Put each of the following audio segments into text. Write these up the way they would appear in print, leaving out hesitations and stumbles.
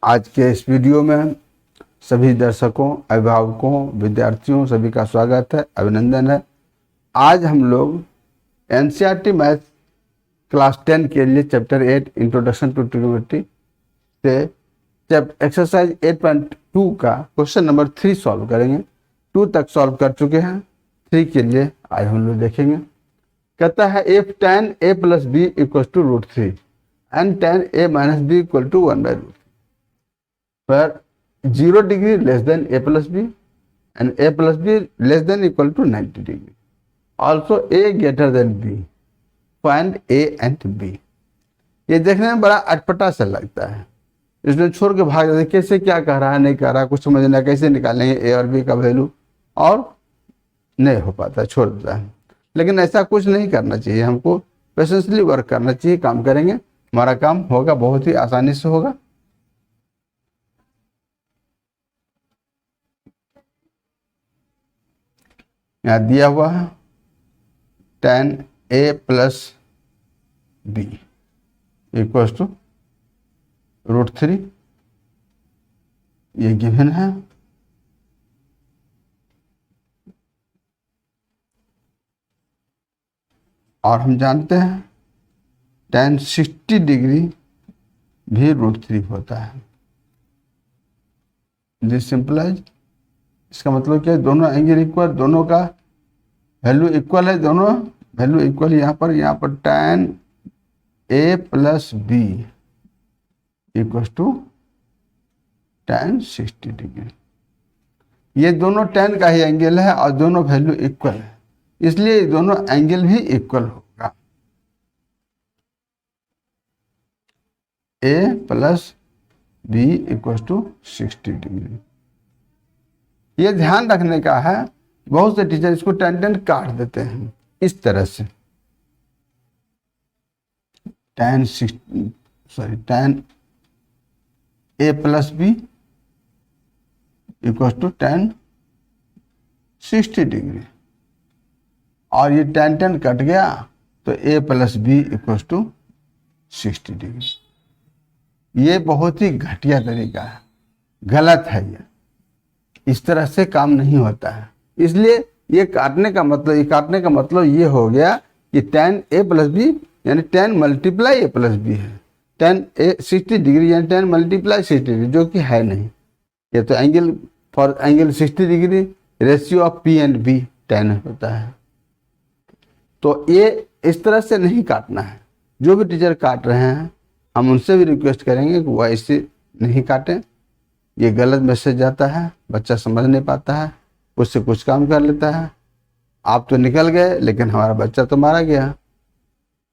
आज के इस वीडियो में सभी दर्शकों, अभिभावकों, विद्यार्थियों सभी का स्वागत है, अभिनंदन है। आज हम लोग एनसीईआरटी मैथ क्लास 10 के लिए चैप्टर 8 इंट्रोडक्शन टू ट्रिग्नोमेट्री से एक्सरसाइज 8.2 का क्वेश्चन नंबर 3 सॉल्व करेंगे। 2 तक सॉल्व कर चुके हैं, 3 के लिए आज हम लोग देखेंगे। कहता है if tan a plus b equals to √3 and tan a minus b equal to 1/√3 where 0 degree less than a plus b and a plus b less than equal to 90 degree. Also a greater than b. Find a and b. ये देखने में बड़ा अटपटा सा लगता है, इसलिए छोड़ के भाग जाते। कैसे क्या कह रहा है, नहीं कह रहा, कुछ समझना, कैसे निकालेंगे ए और बी का वैल्यू, और नहीं हो पाता, छोड़ देता है। लेकिन ऐसा कुछ नहीं करना चाहिए, हमको पेशेंसली वर्क करना चाहिए। काम करेंगे, हमारा काम होगा, बहुत ही आसानी से होगा। यहाँ दिया हुआ है tan a plus b equals to √3, ये गिवन है। और हम जानते हैं tan 60 डिग्री भी √3 होता है। दिस सिंपलाइज, इसका मतलब क्या है, दोनों एंगल इक्वल, दोनों का वैल्यू इक्वल है, दोनों वैल्यू इक्वल। यहाँ पर tan a plus b equals to tan 60 degree. ये दोनों tan का ही एंगल है और दोनों वैल्यू इक्वल है, इसलिए दोनों एंगल भी इक्वल होगा। a plus b equals to 60 degree. ये ध्यान रखने का है, बहुत से टीचर इसको tan काट देते हैं इस तरह से। tan a plus b equals to tan 60 degree, और ये tan कट गया तो a plus b equals to 60 degree. ये बहुत ही घटिया तरीका है, गलत है। ये इस तरह से काम नहीं होता है, इसलिए ये काटने का मतलब ये हो गया कि tan a plus b यानी tan multiply a plus b है। tan a 60 डिग्री यानी tan मल्टीप्लाई 60 डिग्री, जो कि है नहीं। ये तो angle for angle 60 degree ratio of p and b tan होता है। तो ये इस तरह से नहीं काटना है। जो भी टीचर काट रहे हैं, हम उनसे भी रिक्वेस्ट करेंगे कि वह ऐसे नहीं काटें। ये गलत मैसेज जाता है, बच्चा समझ नहीं पाता है, उससे कुछ काम कर लेता है। आप तो निकल गए, लेकिन हमारा बच्चा तो मारा गया,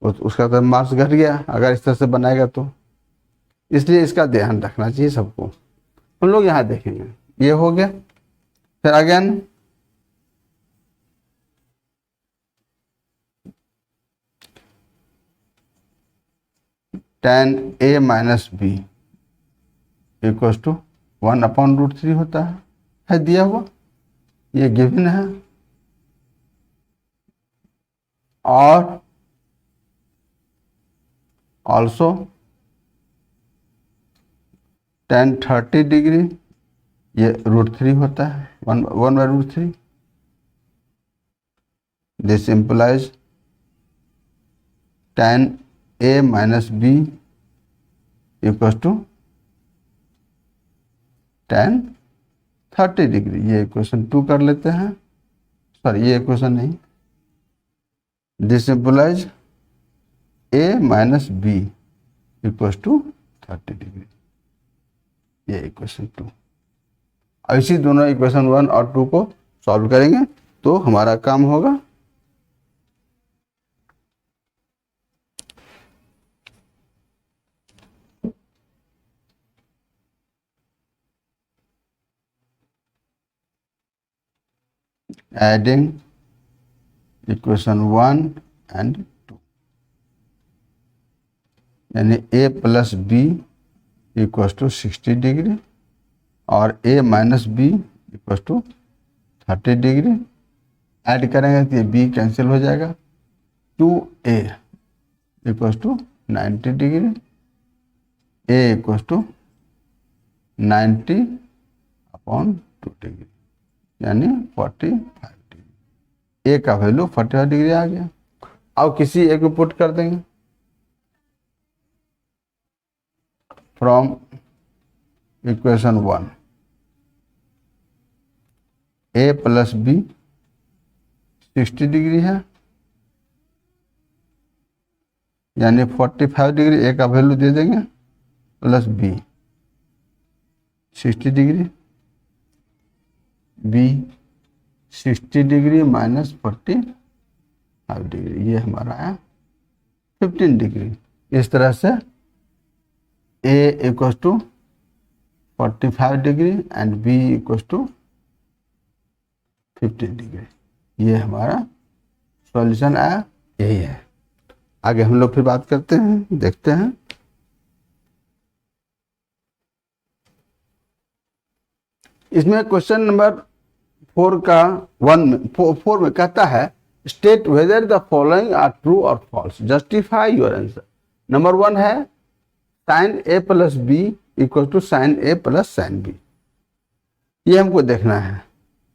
उसका तो मार्क्स घट गया अगर इस तरह से बनाएगा तो। इसलिए इसका ध्यान रखना चाहिए सबको। हम लोग यहाँ देखेंगे, ये हो गया। फिर again tan a minus b equals to 1/√3 होता है दिया हुआ, ये गिवन है। और ऑल्सो tan 30 डिग्री, ये √3 होता है, 1/√3। This implies tan a minus b equals to tan 30 degree. ये इक्वेशन 2 कर लेते हैं, सॉरी ये इक्वेशन नहीं। This implies a minus b equals to 30 degree, ये इक्वेशन 2। ऐसी दोनों इक्वेशन 1 और 2 को सॉल्व करेंगे तो हमारा काम होगा। एडिंग इक्वेशन 1 एंड 2, यानी a plus b equals to 60 degree और a minus b equals to 30 degree. Add करेंगे तो ये b कैंसिल हो जाएगा। 2a equals to 90 degree, a equals to 90/2 degree यानी 45 डिग्री। ए का वैल्यू 45 डिग्री आ गया। अब किसी एक को पुट कर देंगे from equation 1 a plus b 60 degree है यानी 45 डिग्री। ए का वैल्यू दे देंगे plus b 60 degree, b 60 degree minus 45 degree, ये हमारा है 15 डिग्री। इस तरह से a equals to 45 degree and b equals to 15 degree. ये हमारा सॉल्यूशन आया, यही है। आगे हम लोग फिर बात करते हैं, देखते हैं। इसमें क्वेश्चन नंबर 4 का 4 में कहता है state whether the following are true और false, justify your answer. Number 1 है sine A plus b equal to sine A plus sine b. ये हमको देखना है।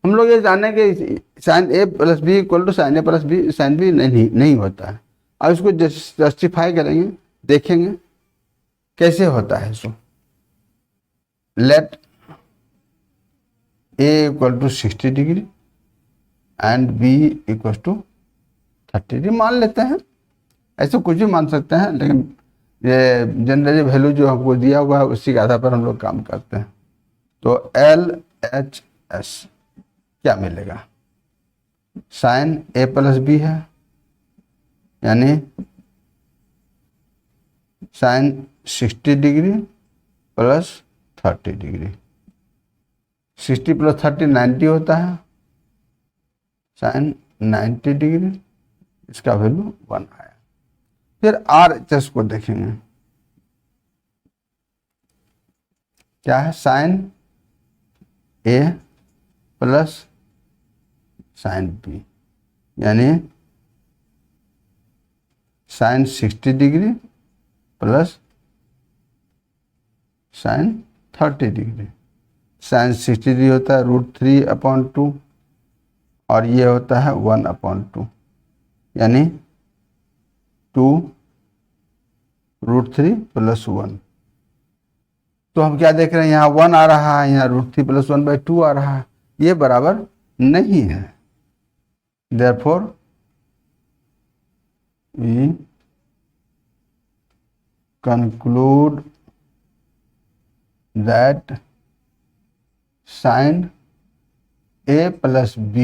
हम लोग ये जाने कि sine A plus b equal to sine A plus b sine b नहीं होता है। अब इसको जस्टिफाई करेंगे, देखेंगे कैसे होता है। So let A equal to 60 degree and B equal to 30 degree मान लेते हैं। ऐसे कुछ भी मान सकते हैं, लेकिन ये जनरली वैल्यू जो हमको दिया हुआ है उसी के आधार पर हम लोग काम करते हैं। तो LHS क्या मिलेगा, साइन ए प्लस बी है यानी sine 60 degree plus 30 degree. 60 plus 30 90 होता है, साइन 90 डिग्री, इसका वैल्यू 1 आया। फिर RHS को देखेंगे, क्या है, साइन ए प्लस साइन बी यानी sine 60 degree plus sine 30 degree. Sine 60 degree होता है √3/2 और ये होता है 1/2 यानी 2√3 + 1। तो हम क्या देख रहे हैं, यहाँ 1 आ रहा है, यहाँ √3 + 1/2 आ रहा है, ये बराबर नहीं है। Therefore we conclude that sin A plus B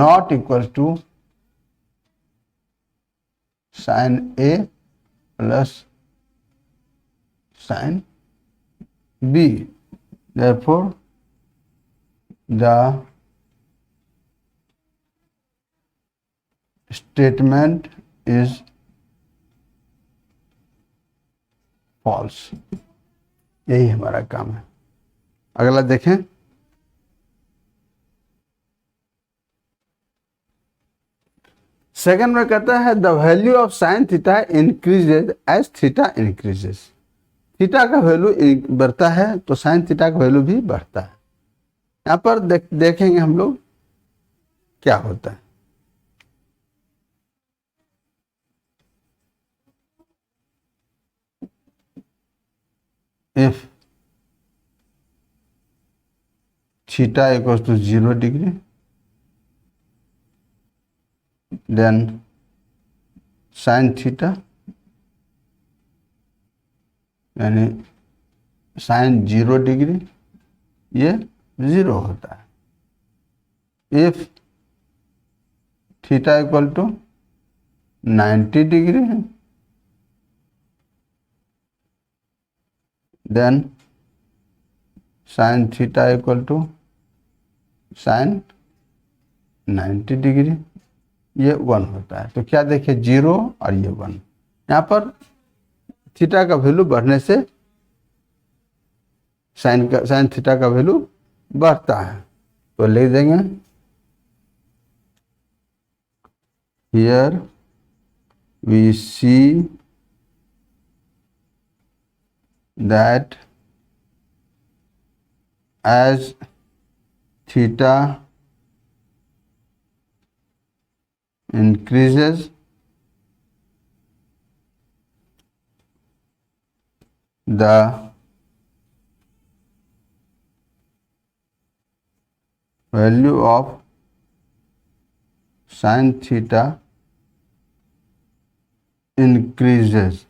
not equal to sin A plus sin B. Therefore the statement is false। यही हमारा काम है। अगला देखें, सेकंड में कहता है the value of sine theta increases as theta increases. Theta का वैल्यू बढ़ता है तो साइन थीटा का वैल्यू भी बढ़ता है। यहाँ पर देखेंगे हम लोग क्या होता है। If theta equals to 0 degree, then sin theta यानी sin 0 डिग्री ये 0 होता है। If theta equal to 90 degree है, then sin theta equal to sin 90 degree ये 1 होता है। तो क्या देखिए 0 और ये 1। यहाँ पर थीटा का वैल्यू बढ़ने से साइन थीटा का वैल्यू बढ़ता है। तो लिख देंगे here we see that as theta increases, the value of sin theta increases.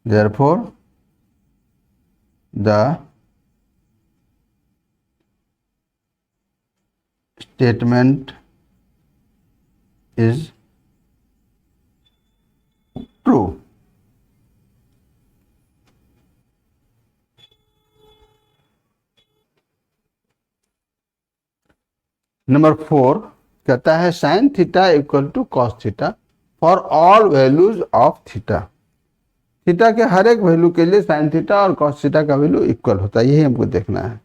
Therefore, the statement is true. Number 4 कहता है sine theta equal to cos theta for all values of theta. Theta के हर एक वैल्यू के लिए sine theta और cos theta का वैल्यू इक्वल होता है, यही हमको देखना है।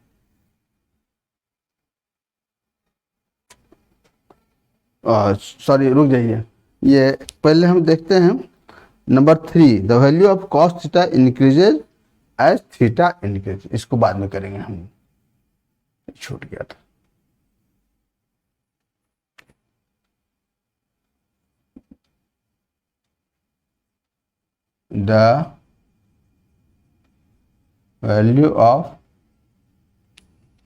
सॉरी रुक जाइए, ये पहले हम देखते हैं number 3, the value of cos theta increases as theta increase. इसको बाद में करेंगे, हम छूट गया था। The value of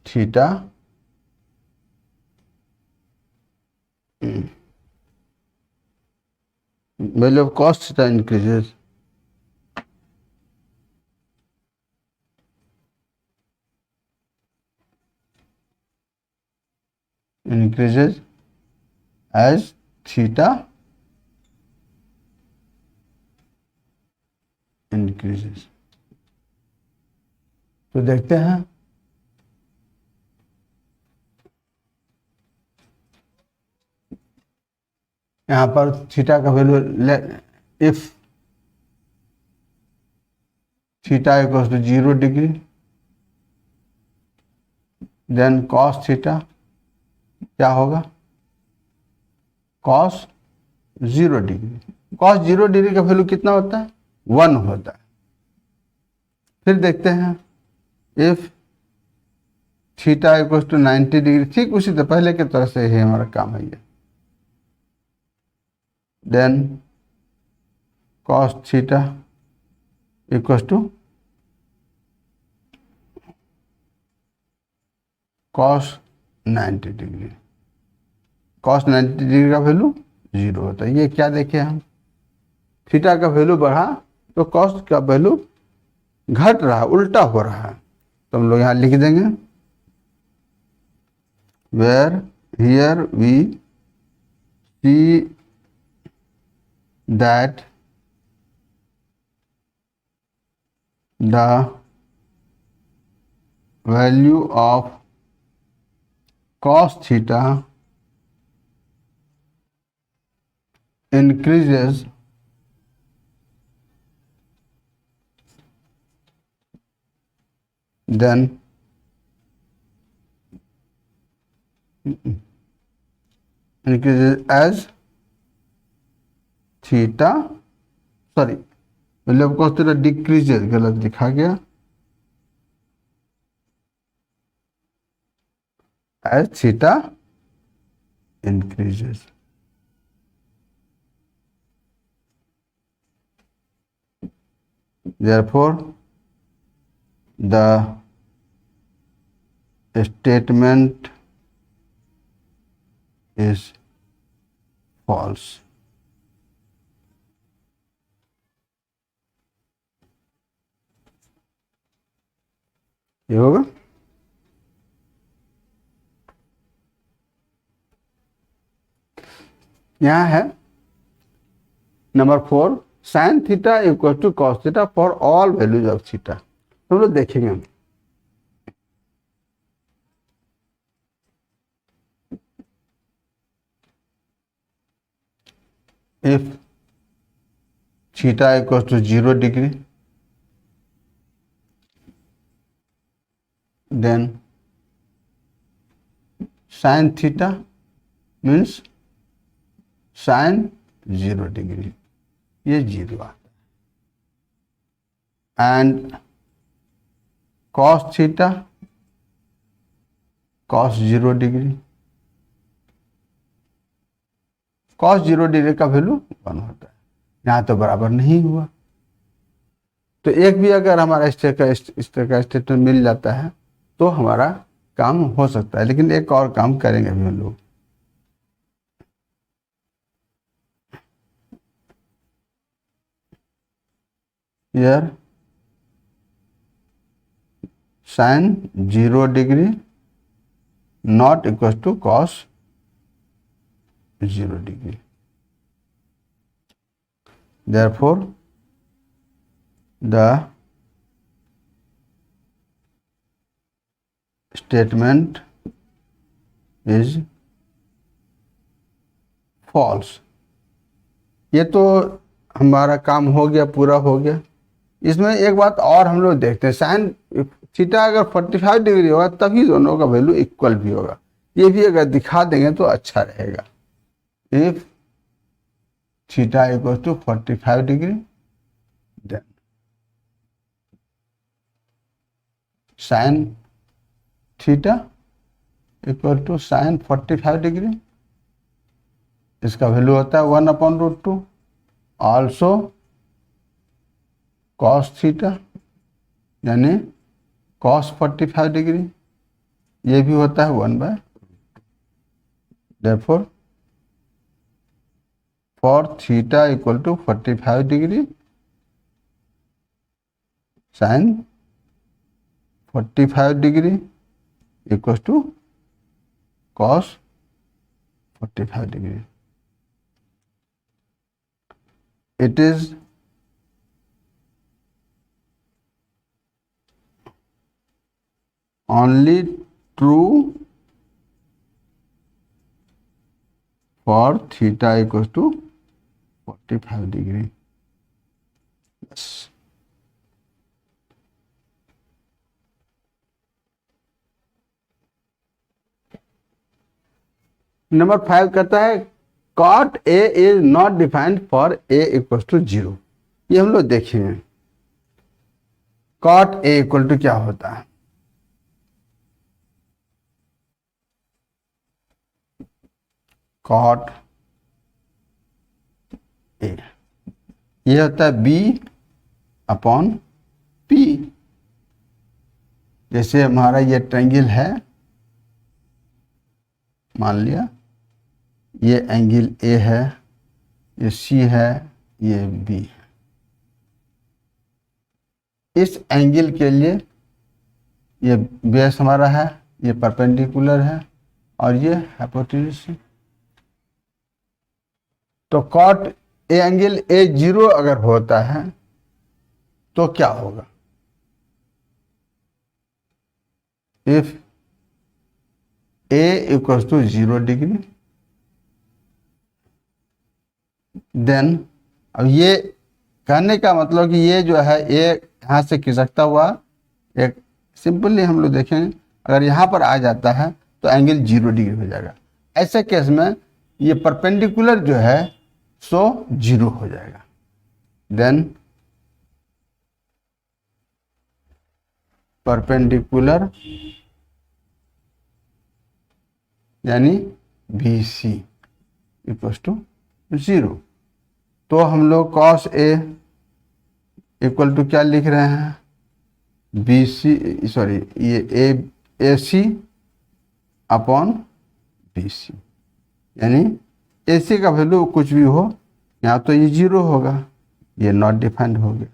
theta value of cos theta increases as theta increases। तो देखते हैं यहां पर थीटा का value, if theta equals to 0 degree then cos theta क्या होगा, कॉस 0 डिग्री। कॉस 0 डिग्री का वैल्यू कितना होता है, 1 होता है। फिर देखते हैं if theta equals to 90 degree, ठीक उसी तरह पहले के तरह से ही हमारा काम है ये। Then cos theta equals to cos 90 degree. Cos 90 degree का वैल्यू 0 होता है। ये क्या देखे हम, थीटा का वैल्यू बढ़ा तो कॉस का वैल्यू घट रहा, उल्टा हो रहा है। तो हम लोग यहाँ लिख देंगे where here we see that the value of cos theta increases then increases as theta, sorry मतलब cos theta decreases, गलत लिखा गया, as theta increases। Therefore, the statement is false। ये होगा। यहाँ है number 4, sine theta equal to cos theta for all values of theta. हम लोग देखेंगे if theta equal to 0 degree then sine theta means sine 0 degree, ये 0 आता है। And cos theta cos 0 degree, cos 0 degree का वैल्यू 1 होता है। यहाँ तो बराबर नहीं हुआ, तो एक भी अगर हमारा इस तरह का स्टेटमेंट मिल जाता है तो हमारा काम हो सकता है। लेकिन एक और काम करेंगे अभी हम लोग। Here sine 0 degree not equal to cos 0 degree, therefore the statement is false। ये तो हमारा काम हो गया, पूरा हो गया। इसमें एक बात और हम लोग देखते हैं, साइन थीटा अगर 45 डिग्री होगा तभी दोनों का वैल्यू इक्वल भी होगा। ये भी अगर दिखा देंगे तो अच्छा रहेगा। If theta equal to 45 degree then sine theta equal to sine 45 degree, इसका वैल्यू होता है 1/√2। ऑल्सो कॉस थीटा यानी कॉस 45 डिग्री, ये भी होता है 1/। therefore for theta equal to 45 degree sin 45 degree equals to cos 45 degree. It is only true for theta equals to 45 degree. Yes. Number 5 कहता है cot A is not defined for A equals to 0। ये हम लोग देखेंगे cot A equal to क्या होता है। cot A ये होता है B/P। जैसे हमारा ये ट्रायंगल है, मान लिया ये एंगल A है, ये C है, ये B है। इस एंगल के लिए ये बेस हमारा है, ये परपेंडिकुलर है और ये हाइपोटेन्यूज है। तो कॉट ए एंगल A0 अगर होता है तो क्या होगा। If A equals to 0 degree then, अब ये कहने का मतलब कि ये जो है ये यहाँ से खिसकता हुआ एक सिंपली हम लोग देखेंगे, अगर यहाँ पर आ जाता है तो एंगल 0 डिग्री हो जाएगा। ऐसे केस में ये परपेंडिकुलर जो है सो 0 हो जाएगा। देन परपेंडिकुलर यानी BC इक्वल्स टू 0। तो हम लोग cos A इक्वल टू क्या लिख रहे हैं, ये AC अपॉन BC, यानी AC का वैल्यू कुछ भी हो, यहाँ तो ये 0 होगा, ये नॉट डिफाइंड हो गया।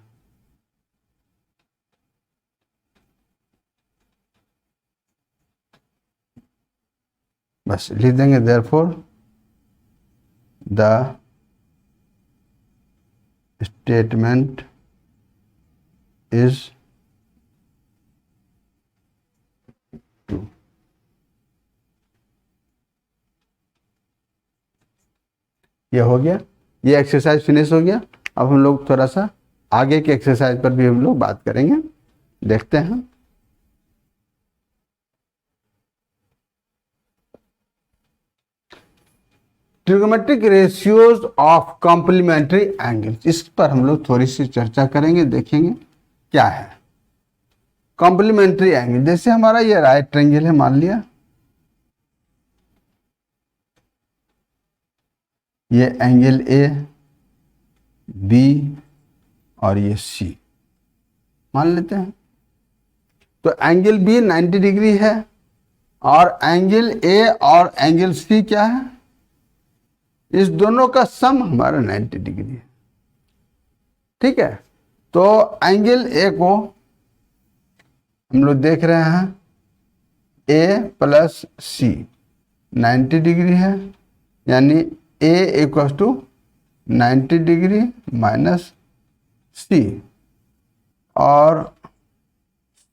बस लिख देंगे therefore the statement is true. ये हो गया, ये एक्सरसाइज फिनिश हो गया। अब हम लोग थोड़ा सा आगे के एक्सरसाइज पर भी हम लोग बात करेंगे, देखते हैं। Trigonometric ratios of complementary angles, इस पर हम लोग थोड़ी सी चर्चा करेंगे, देखेंगे क्या है। कॉम्प्लीमेंट्री एंगल, जैसे हमारा ये राइट ट्रायंगल है मान लिया, ये एंगल ए, बी और ये सी मान लेते हैं। तो एंगल बी 90 डिग्री है और एंगल ए और एंगल सी क्या है, इस दोनों का सम हमारा 90 डिग्री है। ठीक है, तो एंगल ए को हम लोग देख रहे हैं ए प्लस सी 90 डिग्री है, यानी ए इक्वल टू 90 डिग्री माइनस सी और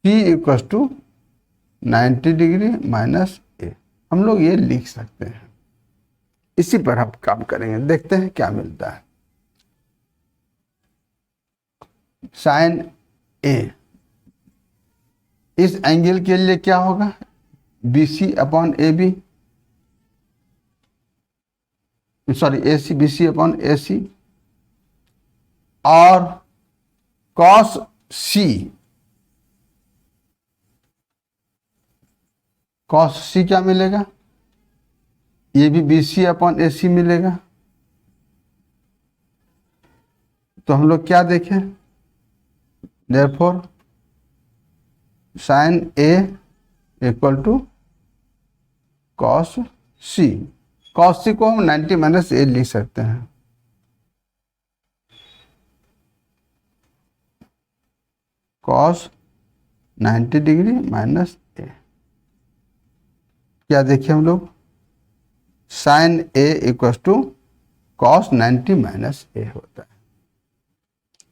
सी इक्वल टू 90 डिग्री माइनस ए। हम लोग ये लिख सकते हैं। इसी पर हम काम करेंगे, देखते हैं क्या मिलता है। साइन ए इस एंगल के लिए क्या होगा, b c upon a b, sorry a c, b c upon a c, और कॉस सी, कॉस सी क्या मिलेगा, ये भी बी सी अपॉन ए सी मिलेगा। तो हम लोग क्या देखें, therefore sine a equal to cos c, cos c को हम 90 माइनस ए लिख सकते हैं। कॉस 90 डिग्री माइनस ए, क्या देखिए हम लोग, sine a equal to cos 90 minus a होता है।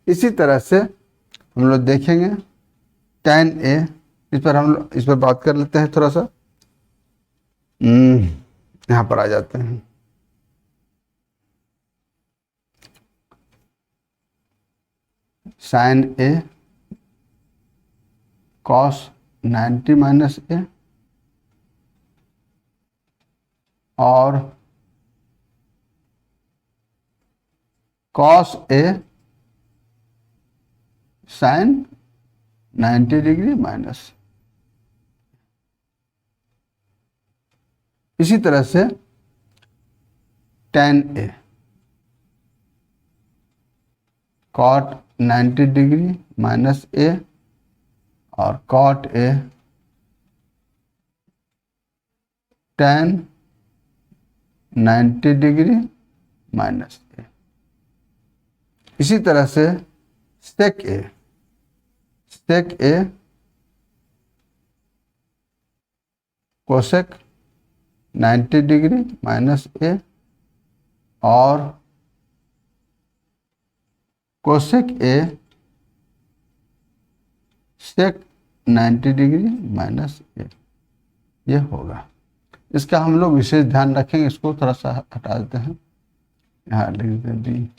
इसी तरह से हम लोग देखेंगे tan ए, इस पर बात कर लेते हैं थोड़ा सा। यहां पर आ जाते हैं। Sine a cos 90 minus a और cos a sine 90 degree minus. इसी तरह से tan a cot 90 degree minus a और cot a tan 90 degree minus a. इसी तरह से sec a cosec 90 degree minus a और cosec a sec 90 degree minus a, ये होगा। इसका हम लोग विशेष ध्यान रखेंगे। इसको थोड़ा सा हटा देते हैं, यहाँ लिख देते हैं डी।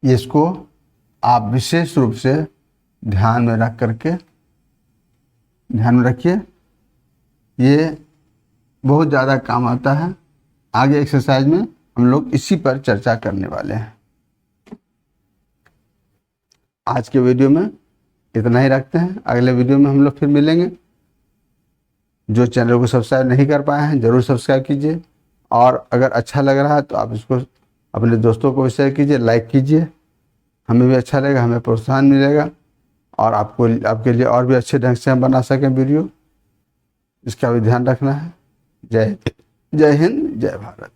इसको आप विशेष रूप से ध्यान में रख करके ध्यान में रखिए, ये बहुत ज़्यादा काम आता है। आगे एक्सरसाइज में हम लोग इसी पर चर्चा करने वाले हैं। आज के वीडियो में इतना ही रखते हैं। अगले वीडियो में हम लोग फिर मिलेंगे। जो चैनल को सब्सक्राइब नहीं कर पाए हैं ज़रूर सब्सक्राइब कीजिए, और अगर अच्छा लग रहा है तो आप इसको अपने दोस्तों को भी शेयर कीजिए, लाइक कीजिए। हमें भी अच्छा लगेगा, हमें प्रोत्साहन मिलेगा और आपके लिए और भी अच्छे ढंग से हम बना सकें वीडियो। इसका भी ध्यान रखना है। जय हिंद, जय भारत।